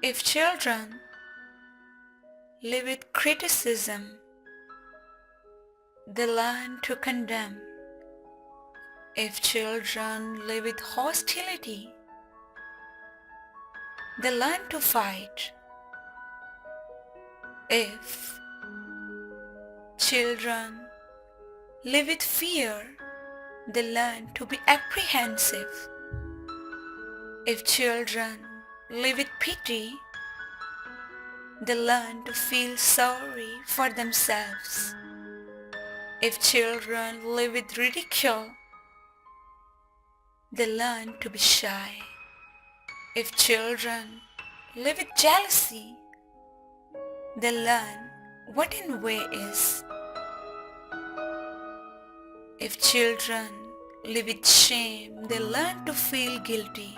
If children live with criticism, they learn to condemn. If children live with hostility, they learn to fight. If children live with fear, they learn to be apprehensive. If children live with pity, they learn to feel sorry for themselves. If children live with ridicule, they learn to be shy. If children live with jealousy, they learn what envy is. If children live with shame, they learn to feel guilty.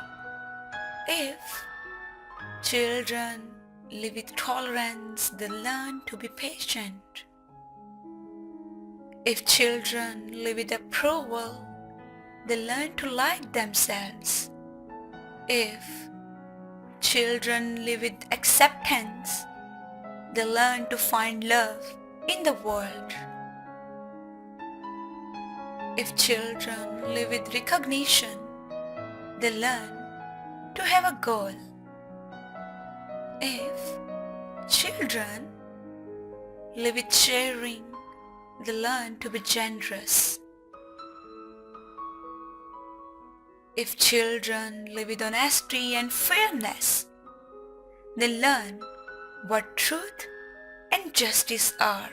If children live with tolerance, they learn to be patient. If children live with approval, they learn to like themselves. If children live with acceptance, they learn to find love in the world. If children live with recognition, they learn to have a goal. If children live with sharing, they learn to be generous. If children live with honesty and fairness, they learn what truth and justice are.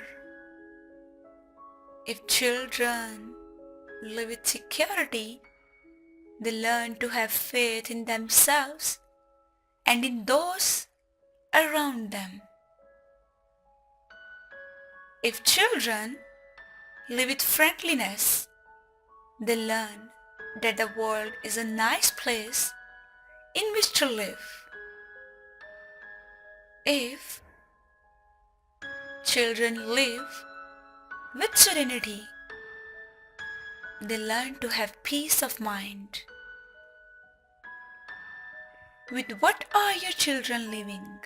If children live with security, they learn to have faith in themselves and in those around them. If children live with friendliness, they learn that the world is a nice place in which to live. If children live with serenity, they learn to have peace of mind. With what are your children living?